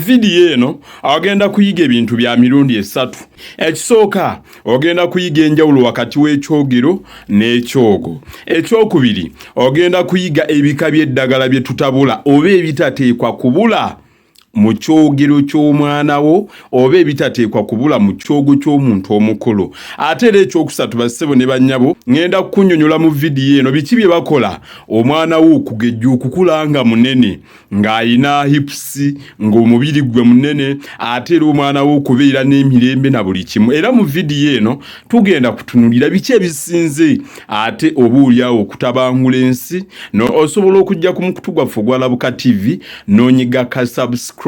Video eno agenda kuyiga ebintu bya mirundi esatu. Ekisooka ogenda kuyiga enjawulo wakati w'ekyogero n'ekyogo. Ekyokubiri ogenda kuyiga ebika by'eddagala bye tutabula oba ebitateekwa kubula mu kyogero ky'omwana wo oba ebitateekwa kubula mu kyogo ky'omuntu omukulu. Ate era ekyokusatu bassebo ne bannyabo ngenda kukunnyonnyola mu vidiyo eno biki bye bakola omwana wo okugejja okukula nga munene ng'ayina hips ng'omubiri gwe munene ate era omwana wo okubeera n'emirembe na buli kimu. Era mu vidiyo eno tugenda kutunulira biki ebisinze ate obuulyawo okutabangula ensi osobola okujja ku mukutu gwaffe ogwa Labuka TV n'onyiga ka subscribe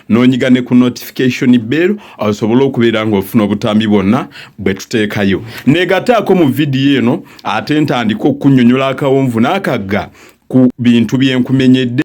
n'onyiga ne ku notification bell osobola okubeera ng'ofuna obutambi bwonna bwe tuteekayo. Negataako mu vidiyo eno ate ntandika okukunnyonnyola akawonvu n'akagga ku bintu bye nkumenyedde.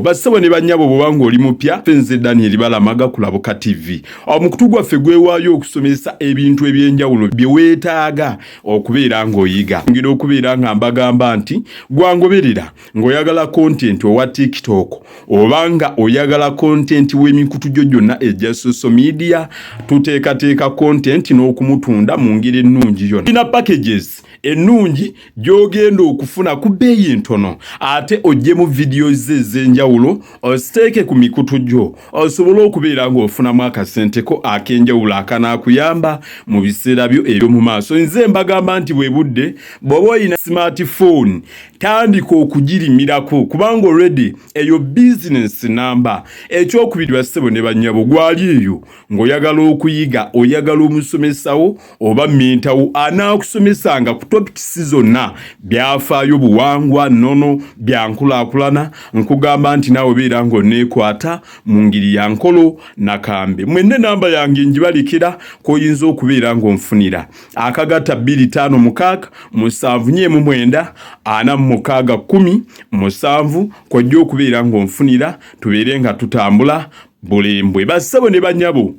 Bassebo ne bannyabo bw'obanga oli mupya nze Daniel Balamaga ku Labuka TV. Omukutu gwaffe gwewaayo okusomesa ebintu eby'enjawulo bye weetaaga okubeera ng'oyiga. Ngira okubeera nga mbagamba nti gwangoberera ng'oyagala content owa TikTok oba nga oyagala content w'emikutu gyo gyonna egya social media tuteekateeka content n'okumutunda mu ngeri ennungi yonna. Ina packages ennungi gy'ogenda okufuna ku bbeeyi entono ate ojje mu videos ez'enjawulo ositeeke ku mikutu gyo osobole okubeera ng'ofunamu akasenteko ak'enjawulo akanaakuyamba mu biseera byo eby'omu maaso. Nze mbagamba nti bwe budde bw'oba olina smartphone tandika okugirimirako kubanga already eyo business number. Ekyokubiri bassebo ne bannyabo gwali eyo ng'oyagala okuyiga oyagala omusomesawo oba mentawo anaakusomesanga ku topics zonna byafaayo buwangwa nnono byankulaakulana nkugamba nti naawe beera ng'oneekwata mu ngeri ya nkolo nakambe. Mwenne namba yange ngibalekera k'oyinza okubeera ng'onfunira akagata 25 6 7 9 10 kojja okubeera ng'onfunira tubeere nga tutambula bulembwe. Bassebo ne bannyabo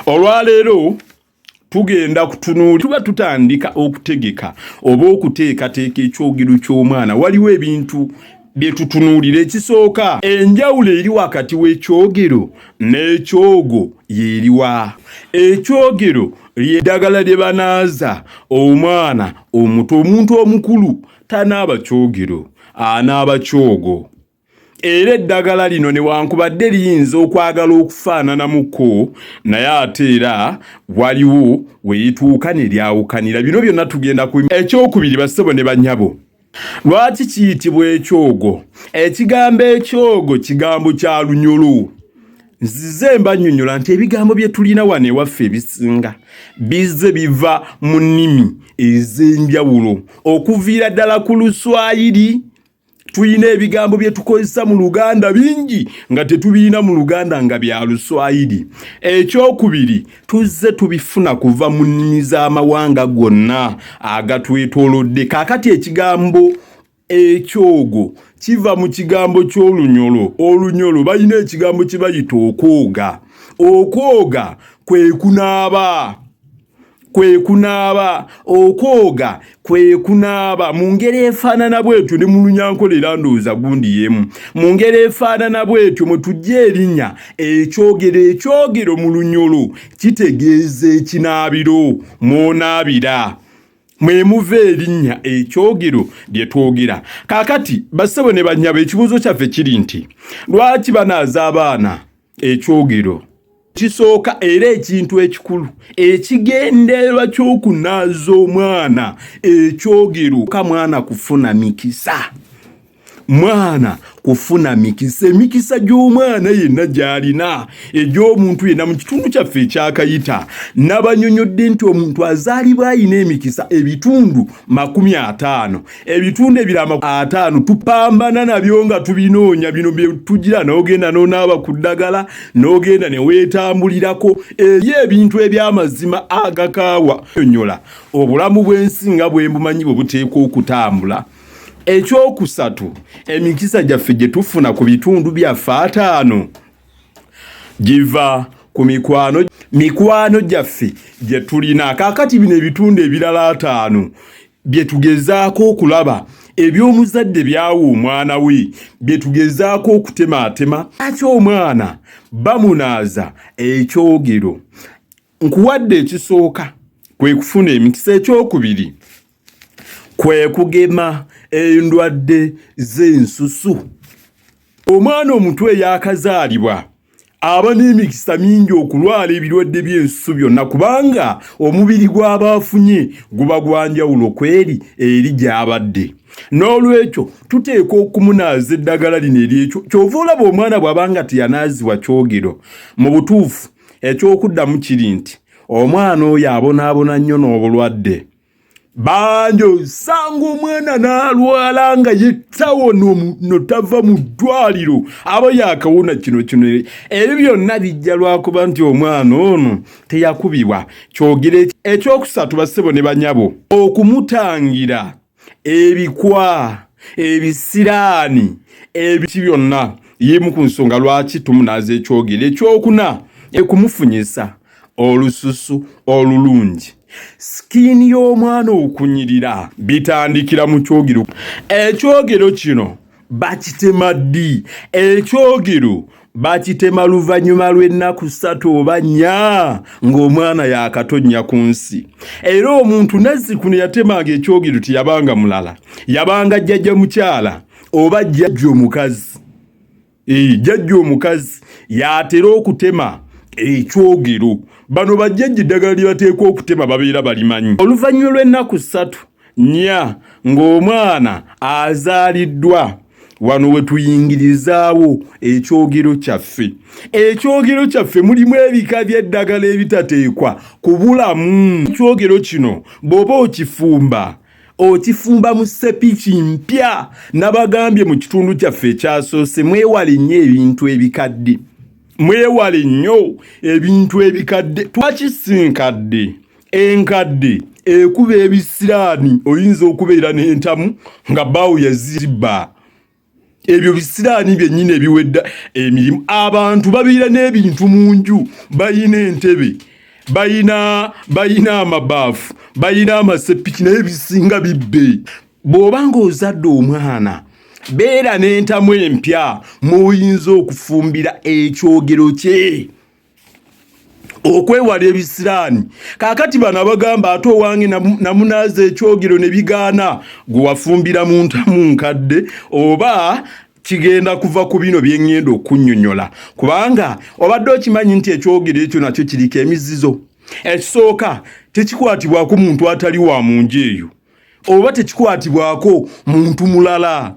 olwaleero tugenda kutunuulira tuba tutandika okutegeka oba okuteekateeka ekyogero ky'omwana. Waliwo ebintu bye tutunuulira. Ekisooka enjawulo eri wakati w'ekyogero n'ekyogo yeeriwa. Ekyogero ly'eddagala lye banaaza omwana omuto. Omuntu omukulu tanaaba kyogero anaaba kyogo. Era eddagala lino newankubadde liyinza okwagala okufaananamuko naye ate era waliwo weetuuka ne lyawukanira. Bino byonna tugenda ku ekyokubiri bassebo ne bannyabo. Lwaki kiyitibwa ekyogo? Ekigambo ekyogo kigambo kya lunyolo. Nzize mbannyonnyola nti ebigambo bye tulina wano ewaffe ebisinga bizze biva mu nnimi ez'enjawulo okuviira ddala ku Luswayiri. Tuyina ebigambo bye tukozesa mu Luganda bingi nga tetubiina mu Luganda nga bya Luswayiri. Ekyokubiri tuzze tubifuna kuva mu nnimi z'amawanga gonna agatwetoolodde. Kaakati ekigambo ekyogo kiva mu kigambo ky'olunyolo. Olunyolo balina ekigambo kye bayita okwoga. Okwoga kwe kunaaba. Okwoga kwe kunaaba mu ngeri efaanana bwetyo ne mu Lunyankole era ndowooza gundi yemu. Mu ngeri efaanana bwetyo mwe tujja erinnya ekyogero. Ekyogero mu lunyolo kitegeeza ekinaabiro mw'onaabira. Mwe muva erinnya ekyogero lye twogera. Kaakati bassebo ne bannyabo ekibuuzo kyaffe kiri nti lwaki banaaza abaana ekyogero? Kisooka era ekintu ekikulu ekigendererwa ky'okunaaza omwana ekyogero ka mwana kufuna mikisa. Mwana kufuna mikisa. Emikisa gy'omwana yenna gy'alina egy'omuntu yenna mu kitundu kyaffe ekyakayita nabanyonyodde nti omuntu azaalibwa alina emikisa ebitundu 50. Ebitundu ebirala 50 tupambana nabyo nga tubinoonya. Bino bye tugira n'ogenda n'onaaba ku ddagala n'ogenda ne weetambulirako eri ebintu eby'amazima agakaawa. Nyonnyola obulamu bw'ensi nga bwe mbumanyi bwe buteekwa okutambula. Ekyokusatu emikisa gyaffe gye tufuna ku bitundu byaffe 5 giva ku mikwano gyaffe gye tulina. Kaakati bino ebitundu ebirala 5 bye tugezaako okulaba eby'omuzadde byawa omwana we bye tugezaako okutemaatema ate omwana bamunaaza ekyogero. Nkuwadde ekisooka kwe kufuna emikisa, ekyokubiri kwe kugema endwadde z'ensusu. Omwana omutwe yaakazaalibwa aba n'emikisa mingi okulwala ebirwadde by'ensusu byonna kubanga omubiri gw'aba afunye guba gwa njawulo kweri eri gy'abadde. N'olwekyo tuteeka okumunaaza eddagala lino eryekyo. Kyova olaba omwana bw'abanga teyanaazibwa kyogero, mu butuufu ekyokuddamu kiri nti omwana oyo abonaabona nnyo n'obulwadde. Banjo osanga omwana n'alwala nga yettawo no tava mu ddwaliro aba yaakawona kino. Ebyo byonna bijja lwakuba nti omwana ono teyakubibwa kyogero. Ekyokusatu bassebo ne banyabo, okumutangira ebikwa, ebisiraani, ebiki byonna yemu ku nsonga lwaki tumunaaza ekyogero. Ekyokuna ekumufunyisa olususu olulungi. Sikiini y'omwana okunyirira bitandikira mu kyogero. Ekyogero kino bakitema ddi? Ekyogero bakitema luvannyuma lw'ennaku 3 oba 4 ng'omwana yaakatonnya ku nsi. Era omuntu Nazzikuno yatemanga ekyogero teyabanga mulala, yabanga jjajja mukyala oba jjajja omukazi. Jjajja omukazi yatera okutema ekyogero. Bano bajjajja eddagala lye bateekwa okutema babeera balimanyi. Oluvannyuma lw'ennaku 3 4 ng'omwana azaaliddwa, wano we tuyingirizaawo ekyogero kyaffe. Ekyogero kyaffe mulimu ebika by'eddagala ebitateekwa kubulamu. Ekyogero kino bw'oba okifumba mu sepiki mpya. Nabagambye mu kitundu kyaffe ekyasoose mwewale nnyo ebintu ebikadde. Mwewale nnyo ebintu ebikadde. Twakisinkadde enkadde ekuba ebisiraani, oyinza okubeera n'entamu nga bbaawo yazibba. Ebyo bisiraani byennyini ebiwedda emirimu. Abantu babeera n'ebintu mu nju, bayina entebe, bayina amabaafu, bayina amasepiki, naye bisinga bibbe. Bw'oba ng'ozadde omwana beera n'entamu empya mw'oyinza okufumbira ekyogero kye okwewala ebisiraani. Kaakati bano abagamba ate owange namunaaza ekyogero ne bigaana, gwe wafumbira mu ntamu nkadde oba kigenda kuva ku bino bye ngenda okunnyonnyola, kubanga obadde okimanyi nti ekyogero ekyo nakyo kiriko emizizo. Ekisooka tekikwatibwako muntu atali wa mu nju eyo, oba tekikwatibwako muntu mulala.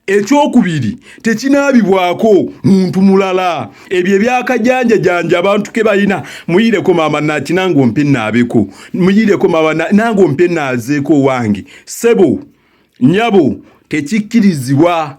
Ekyokubiri tekinaabibwako muntu mulala. Ebyo ebyakajanja abantu ke balina, muyireko maama nakinango mpe naabeko, muyireko maama nango mpe naazeeko wange. Sebo nyabo tekikkirizibwa.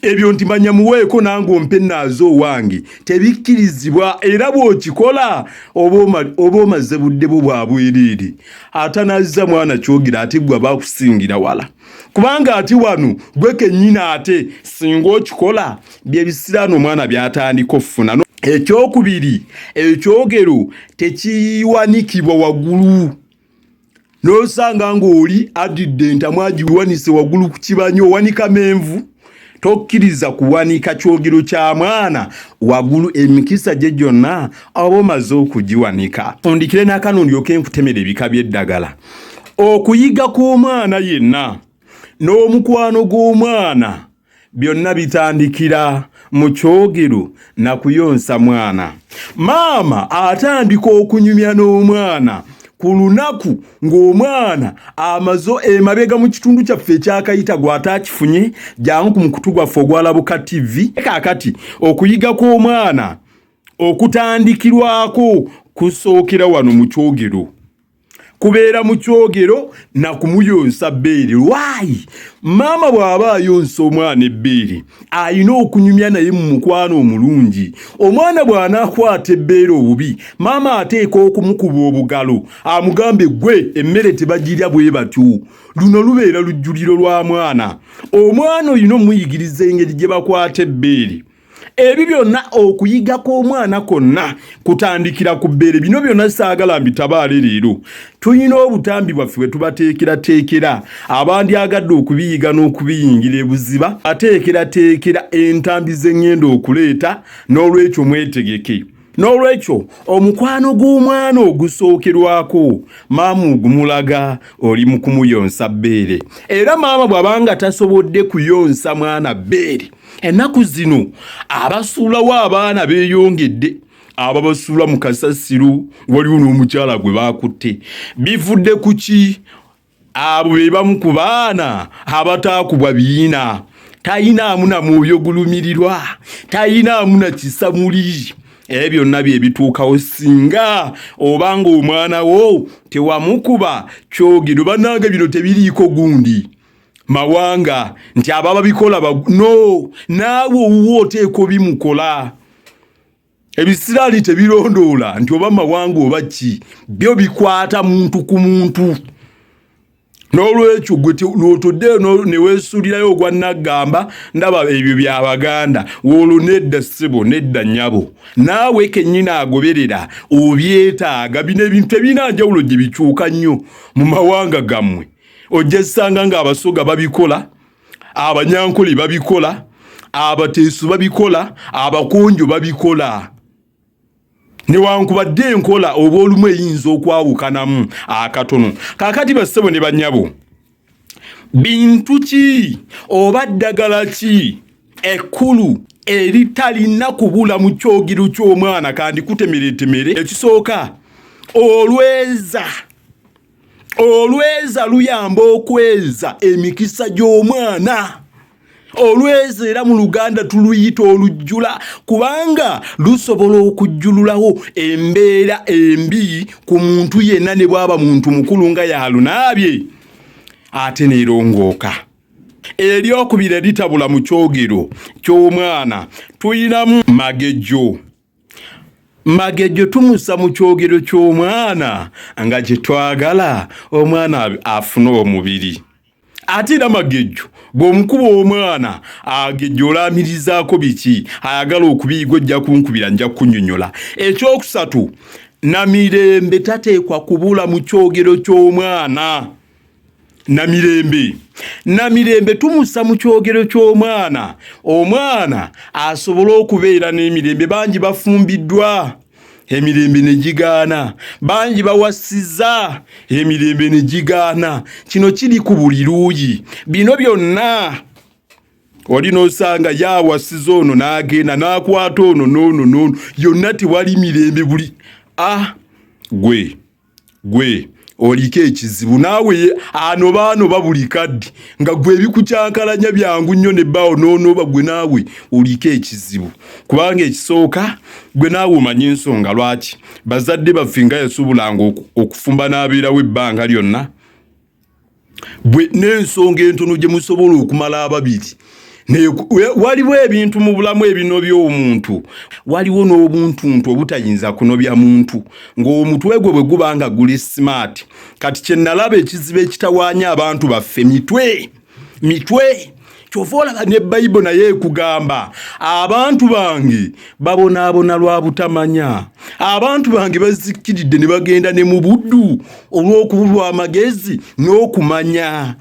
Ebyo ntimanya muweeko nango mpe naazo wange tebikkirizibwa. Era bw'okikola oba omaze budde bwo bwa bwereere. Atanazza mwana kyogero ate gwe bakusingira wala, kubanga ati wano gwe kennyina ate singa okikola bye bisiraano omwana byatandika okufuna. Ekyokubiri, ekyogero tekiwanikibwa waggulu. N'osanga ng'oli addidde entamu agiwanise waggulu ku kibanyi, owanika menvu. Tokkiriza kuwanika kyogero kya mwana waggulu, emikisa gye gyonna oba omaze okugiwanika. Fundikire n'akano ndyoke nkutemera ebika by'eddagala. Okuyiga kw'omwana yenna n'omukwano gw'omwana byonna bitandikira mu kyogero na kuyonsa mwana. Maama atandika okunyumya n'omwana ku lunaku ng'omwana amazo emabega mu kitundu kyaffe ekyakayita gw'ataakifunye, jangu ku mukutu gwaffe ogwalabuka TV. Kaakati okuyiga kw'omwana okutandikirwako kusookera wano mu kyogero. Kubeera mu kyogero na kumuyonsa bbeere. Lwayi maama bw'aba ayonsa omwana ebbeere ayina okunyumya naye mu mukwano omulungi. Omwana bw'anaakwata ebbeere obubi, maama ateeka okumukuba obugalo amugambe gwe emmere tebagirya bwe batyo. Luno lubeera lujjuliro lwa mwana. Omwana olina omuyigiriza engeri gye bakwata ebbeere. ebyo byonna okuyiga kw'omwana konna kutandikira ku bbeere. Bino byonna saagala mbitabaale leero. Tuyina obutambi bwaffe bwe tubateekerateekera abandyagadde okubiyiga n'okubiyingira ebuziba ateekerateekera entambi z'engenda okuleeta, n'olwekyo mwetegeke. N'olwekyo omukwano gw'omwana ogusookerwako maama ogumulaga oli mu kumuyonsa bbeere. Era maama bw'abanga tasobodde kuyonsa mwana bbeere, ennaku zino abasuulawo abaana beeyongedde. Ababasuula mu kasasiro, waliwo n'omukyala gwe baakutte. Bivudde ku ki? Abo be bamu ku baana abataakubwa biina. Tayinaamu na mwoyo gulumirirwa, tayinaamu na kisamuli. Ebyo byonna bye bituukawo singa obanga omwana wo tewamukuba kyogero. Bannange bino tebiriiko gundi mawanga nti ababa bikola no, naawe owuwo oteeka bimukola. Ebisiraali tebirondoola nti oba mawanga oba ki, byo bikwata muntu ku muntu. N'olwekyo gwe n'otodde ne weesuulirayo ogwa Naggamba, ndaba ebyo by'Abaganda. Olwo nedda ssebo, nedda nnyabo. Naawe kennyini agoberera obyetaaga. Bino ebintu tebirina njawulo gye bikyuka nnyo mu mawanga gammwe. Ojja ssanga ng'Abasoga babikola, Abanyankole babikola, Abateesu babikola, Abakonjo babikola. Newankubadde enkola oba olumu eyinza okwawukanamu akatono. Kaakati bassebo ne bannyabo, bintu ki oba ddagala ki ekkulu eritalina kubula mu kyogero ky'omwana kandikutemeretemere? Ekisooka, olweza. Olweza luyamba okweza emikisa gy'omwana. Olweza era mu Luganda tuluyita olujjula, kubanga lusobola okujjululawo embeera embi ku muntu yenna ne bw'aba muntu mukulu nga yalunaabye ate neerongooka. Eryokubiri eritabula mu kyogero ky'omwana, tuyinamu magejjo. Magejjo tumussa mu kyogero ky'omwana nga gye twagala omwana afune omubiri. Ate era magejjo bw'omukuba omwana agejjo olaamirizaako biki ayagala okubiyiga ojja kunkubira nja kunnyonnyola. Ekyokusatu, namirembe tateekwa kubula mu kyogero ky'omwana. Namirembe tumussa mu kyogero ky'omwana, omwana asobole okubeera n'emirembe. Bangi bafumbiddwa, emirembe ne gigaana. Bangi bawasizza, emirembe ne gigaana. Kino kiri ku buli luuyi. Bino byonna oli n'osanga yaawasiza ono n'agenda n'akwata ono n'ono, yonna tewali mirembe buli. Gwe oliko ekizibu naawe anoba buli kaddi nga gwe bikukyankalanya byangu nnyo ne bbaawo n'onooba. Gwe naawe oliko ekizibu, kubanga ekisooka gwe naawe omanyi ensonga lwaki bazadde baffe nga yasuubulanga okufumba n'abeerawo ebbanga lyonna. Bwe n'ensonga entono gye musobola okumala ababiri. Waliwo ebintu mu bulamu ebinobya omuntu, waliwo n'obuntuntu obutayinza kunobya muntu ng'omutwe gwe bwe guba nga guli smart. Kati kye nalaba ekizibu ekitawaanya abantu baffe mitwe. Kyova olaba ne Bayibuli naye ekugamba abantu bange babonaabona lwa butamanya. Abantu bange bazikkiridde ne bagenda ne mu buddu olw'okubulwa amagezi n'okumanya.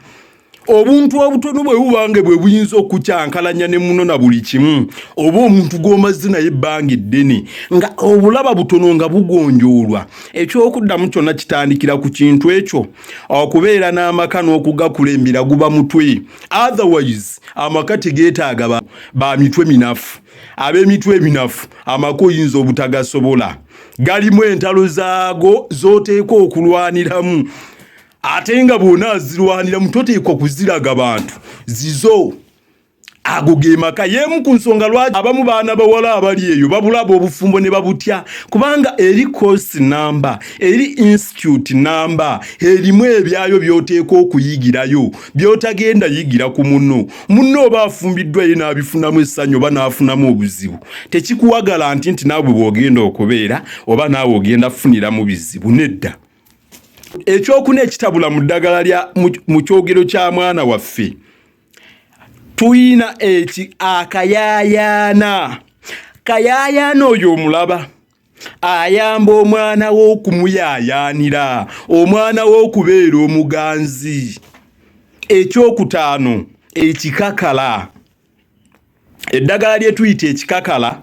Obuntu obutono bwe bubange bwe buyinza okukyankalanya ne muno na buli kimu, oba omuntu gw'omazzi naye ebbanga eddene nga obulaba butono nga bugonjoolwa. Ekyokuddamu kyonna kitandikira ku kintu ekyo, okubeera n'amaka n'okugakulembera guba mutwe. Otherwise amaka tegeetaaga ba mitwe minafu. Ab'emitwe eminafu amaka oyinza obutagasobola. Galimu entalo zaago z'oteeka okulwaniramu. Ate nga bw'ona azirwanira mutoteekwa kuziraga bantu zizo. Ago ge maka. Y'emu ku nsonga lwaki abamu baana bawala abali eyo babulaba obufumbo ne babutya, kubanga eri course number, eri institute number, erimu ebyayo by'oteeka okuyigirayo by'otagenda yigira ku munno oba afumbiddwa ye n'abifunamu essanyu oba n'afunamu obuzibu. Tekikuwagala nti naawe bw'ogenda okubeera oba naawe ogenda funira mu bizibu, nedda. Ekyokuna ekitabula mu ddagala lya mu kyogero kya mwana waffe, tuyina akayaayaana. Kayayaana oyo omulaba ayamba omwana wo okumuyayaanira, omwana wo okubeera omuganzi. Ekyokutaano, ekikakala. Eddagala lye tuyita ekikakala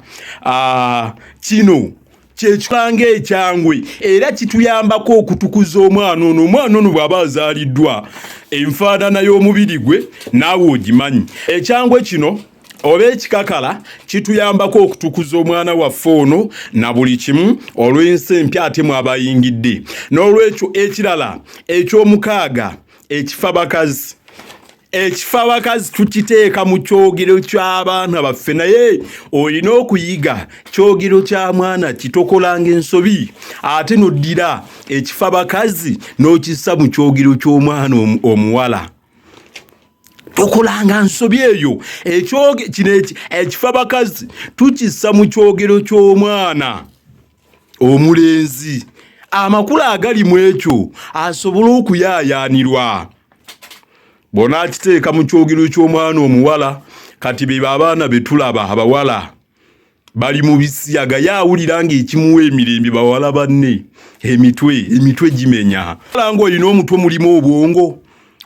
kino kyekikanga ekyangwe era kituyambako okutukuza omwana ono. Omwana ono bw'aba azaaliddwa enfaanana y'omubiri gwe naawe ogimanyi. Ekyangwe kino oba ekikakala kituyambako okutukuza omwana waffe ono na buli kimu olw'ensi empya ate mwabayingidde. N'olwekyo ekirala ekyomukaaga, ekifabakazi. Ekifabakazi tukiteeka mu kyogero ky'abaana baffe, naye olina okuyiga kyogero kya mwana kitokolanga ensobi ate noddira ekifabakazi n'okissa mu kyogero ky'omwana omuwala. Tokolanga nsobi eyo. Ekifabakazi tukissa mu kyogero ky'omwana omulenzi. Amakulu agali mu ekyo asobole okuyaayaanirwa. Bona akiteeka mu kyogero ky'omwana omuwala, kati be abaana be tulaba abawala bali mu bisiyaga, yaawulira ng'ekimuwa emirembe bawala banne emitwe gimenya. Nga olina omutwe mulimu obwongo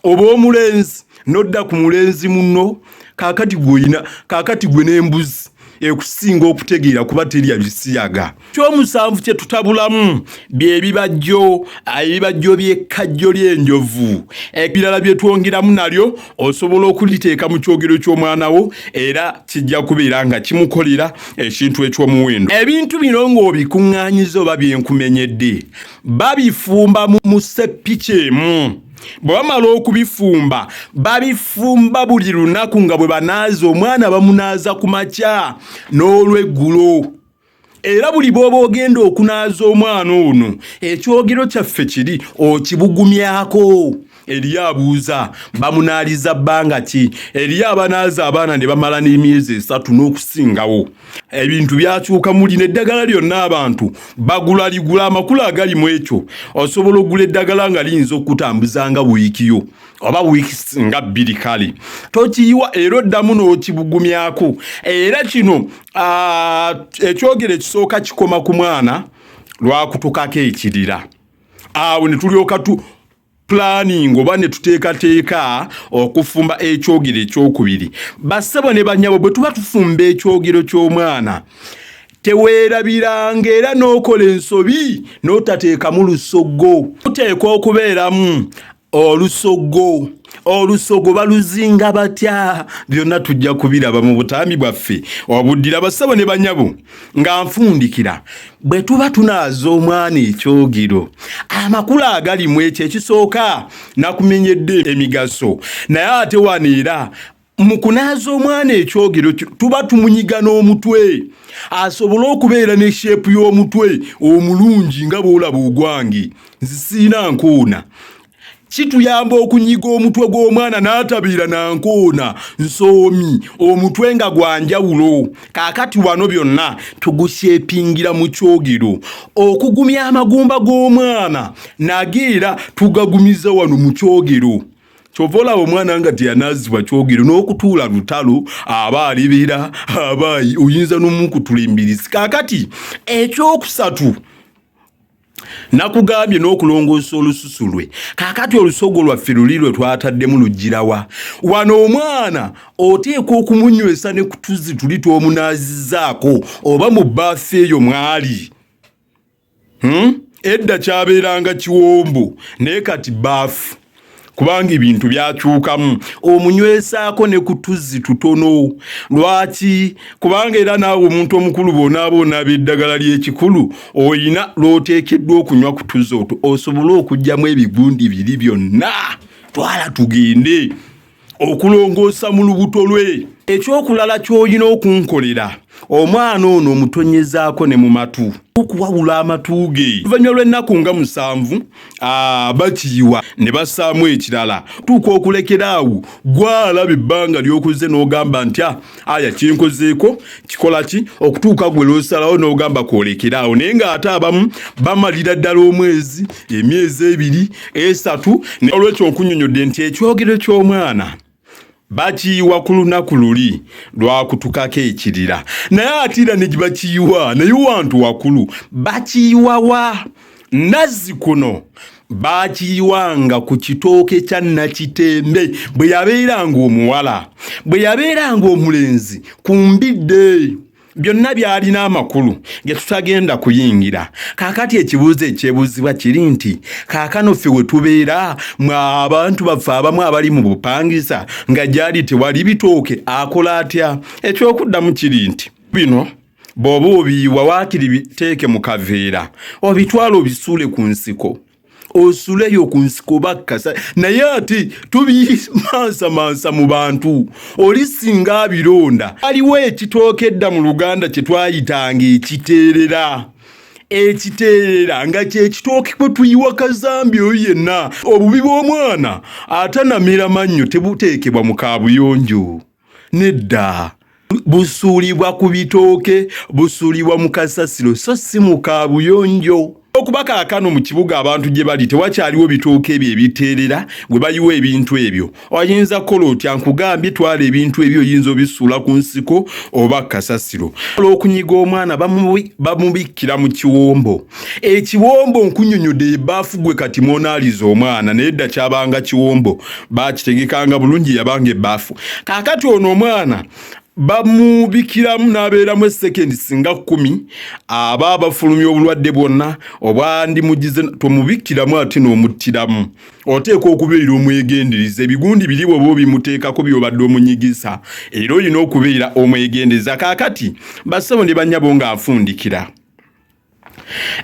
oba omulenzi nodda ku mulenzi munno, kaakati gwe n'embuzi ekusinga okutegeera kuba terya bisiyaga. Ky'omusanvu kye tutabulamu by'ebibajjo by'ekkajjo ly'enjovu. Ebirala bye twongeramu nalyo osobola okuliteeka mu kyogero ky'omwana wo era kijja kubeera nga kimukolera ekintu eky'omuwendo. Ebintu bino ng'obikuŋŋaanyiza oba byenkumenyedde babifumba mu seppiki emu. Bwe bamala okubifumba babifumba buli lunaku nga bwe banaaza omwana bamunaaza ku makya n'olweggulo. Era buli bw'oba ogenda okunaaza omwana ono ekyogero kyaffe kiri okibugumyako. Eriyo abuuza bamunaaliza bbanga ki? Eriyo abanaaza abaana ne bamala n'emyezi 3 n'okusingawo. Ebintu byakyuka, mulina eddagala lyonna abantu bagula ligula. Amakulu agali mu ekyo osobola okugula eddagala nga liyinza okutambuzanga wiikiyo oba wiiki nga 2 kale. Tokiyiwa era oddamu n'okibugumyako. Era kino ekyogero ekisooka kikoma ku mwana lwakutukako ekirira. Awo ne tulyoka planning oba ne tuteekateeka okufumba ekyogero ekyokubiri. Bassebo ne bannyabo bwe tuba tufumba ekyogero ky'omwana teweerabiranga era n'okola ensobi n'otateekamu lusoggo. Tuteekwa okubeeramu olusogo. Olusogo baluzinga batya? Byonna tujja kubiraba mu butambi bwaffe obuddira. Bassebo ne bannyabo nga nfundikira bwe tuba tunaaza omwana ekyogero, amakulu agali mu ekyo ekisooka nakumenyedde emigaso, naye ate wano era mu kunaaza omwana ekyogero tuba tumunyiga n'omutwe asobole okubeera ne sheepu y'omutwe omulungi nga bw'olaba ogwange nzisiina nkoona. Kituyamba okunyiga omutwe gw'omwana n'atabiira na nkoona nsoomi, omutwe nga gwanjawulo. Kaakati wano byonna tugusyepingira mu kyogero. Okugumya amagumba g'omwana nageera tugagumiza wano mu kyogero. Kyova olaba omwana nga teyanaazibwa kyogero n'okutuula lutalo aba alibera aba oyinza n'omukutula embirisi. Kaakati ekyokusatu nakugambye n'okulongoosa olususu lwe. Kaakati olusogo lwaffe luli lwe twataddemu lugirawa. Wano omwana oteekwa okumunywesa ne kutuzi tuli tw'omunaazizzaako oba mu bbaafu eyo mwali. Edda kyabeeranga kiwombo naye kati bbaafu. Kubanga ebintu byakyukamu, omunywesaako ne kutuzi tutono. Lwaki? Kubanga era naawe omuntu omukulu bw'onaaba onaaba eddagala ly'ekikulu oyina lw'oteekeddwa okunywa kutuzi otwo osobole okugyamu ebigundi biri byonna. Twala tugende okulongoosa mu lubuto lwe. Ekyokulala ky'olina okunkolera omwana ono omutonyezaako ne mu matu, okuwawula amatu ge. Oluvannyuma lw'ennaku nga 7 bakiyiwa ne bassaamu ekirala. Tuuka okulekera awo gwalaba ebbanga ly'okuze n'ogamba nti aya kyenkozeeko kikola ki? Okutuuka gwe lw'osalawo n'ogamba kwolekera awo. Naye ng'ate abamu bamalira ddala omwezi, emyezi 2, 3. Olw'ekyo nkunnyonnyodde nti ekyogero ky'omwana bakiyiwa ku lunaku luli lwakutukako ekirira naye atira ne gibakiyiwa naye wantu wakulu bakiyiwa wa Nazzi kuno bakiyiwanga ku kitooke kya Nakitembe bwe yabeeranga omuwala bwe yabeeranga omulenzi ku mbidde byonna byalina amakulu ge tutagenda kuyingira. Kaakati ekibuuzo ekyebuuzibwa kiri nti kaakano ffe we tubeera mwa abantu baffe abamu abali mu bupangisa nga gyali tewali bitooke akola atya? Ekyokuddamu kiri nti bino bw'oba obiyiwa waakiri biteeke mu kaveera obitwala obisuule ku nsiko osuleyo ku nsiko bakkasa naye ate tubimansa mu bantu oli singa abironda. Aliwo ekitooke edda mu Luganda kye twayitanga ekiteerera nga kyekitooke kwe tuyiwa kazambi oyo yenna obubi bw'omwana atanamira mannyo tebuteekebwa mu kaabuyonjo nedda busuulibwa ku bitooke busuulibwa mu kasasiro so si mu kaabuyonjo. Okuba kaakano mu kibuga abantu gye bali tewakyaliwo bitooke ebyo ebiteerera gwe bayiwa ebintu ebyo oyinza kukola otya? Nkugambye twala ebintu ebyo oyinza obisuula ku nsiko oba kasasiro. Olw'okunyiga omwana bamubikkira mu kiwombo. Ekiwombo nkunyonyodde ebaafu gwe kati mwonaaliza omwana naye edda kyabanga kiwombo baakitegekanga bulungi yabanga ebaafu. Kaakati ono omwana bamubikiramu n'abeeramu essekendi singa 10 aba abafulumya obulwadde bwonna oba ndimugize tomubikkiramu ate n'omuttiramu. Oteekwa okubeera omwegendereza ebigundi biri bw'oba obimuteekako by'obadde omunyigisa era olina okubeera omwegendereza. Kaakati bassebo ne bannyabo ng'afundikira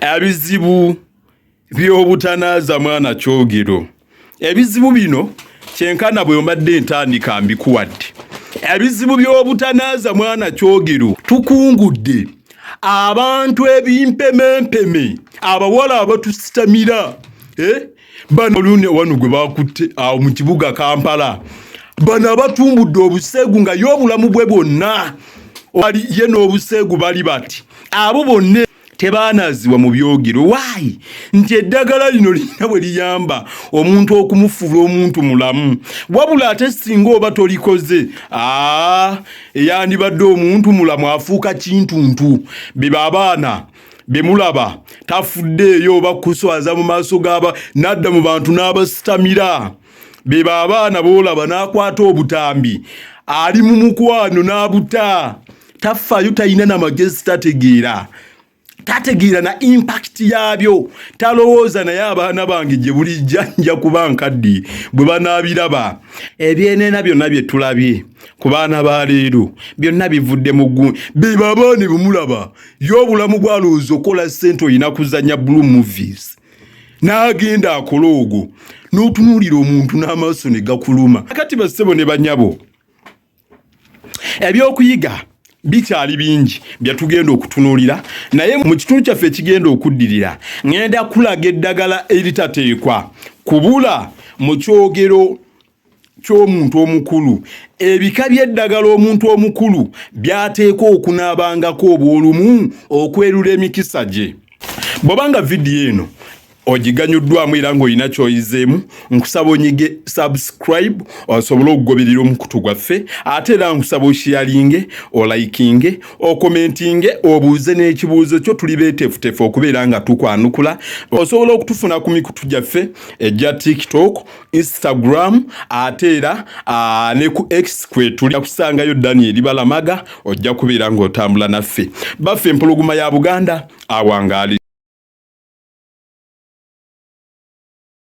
ebizibu by'obutanaaza mwana kyogero. Ebizibu bino kyenkana bwe omadde entandika mbikuwadde. Ebizibu by'obutanaaza mwana kyogero tukungudde abantu ebimpemempeme abawala abatusitamira bano olune wano gwe bakutte awo mu kibuga Kampala bano abatumbudde obuseegu nga y'obulamu bwe bwonna ye n'obuseegu bali bati abo bonna tebaanaziwa mu byogero. Waayi nti eddagala lino lina bwe liyamba omuntu okumufuula omuntu mulamu wabula ate singa oba tolikoze eyandibadde omuntu mulamu afuuka kintuntu beba abaana bemulaba tafuddeeyo oba kuswaza mu maaso g'aba nadda mu bantu n'abasitamira beba abaana boolaba n'akwata obutambi ali mu mukwano n'abuta tafaayo talina n'amagezi tategeera na impact yabyo talowooza naye abaana bange gye bulijja nja kuba nkaddi bwe banaabiraba. Ebyenena byonna bye tulabye ku baana ba leero byonna bivudde mu ggulu beba abaana bemulaba y'obulamu bwalowooza okola ssente olina kuzannya blue movies n'agenda akola ogwo n'otunuulira omuntu n'amaaso ne gakuluma. Kati bassebo ne bannyabo ebyokuyiga bikyali bingi byatugenda okutunuulira naye mu kitundu kyaffe ekigenda okuddirira ngenda kulaga eddagala eritateekwa kubula mu kyogero ky'omuntu omukulu. Ebika by'eddagala omuntu omukulu byateekwa okunaabangako obwolumu okwerula emikisa gye. Bw'obanga vidiyo eno ogiganyuddwamu era ng'olina ky'oyizeemu nkusaba onyige subscribe osobola okugoberera omukutu gwaffe ate era nkusaba osharinge olikinge okomentinge obuuze n'ekibuuzo kyo tuli beeteefuteefu okubeera nga tukwanukula. Osobola okutufuna ku mikutu gyaffe egya TikTok, Instagram ate era ne ku X kwe tuli kusangayo Daniel Balamaga ojja kubeera ng'otambula naffe. Baffe empologoma ya Buganda awangaali.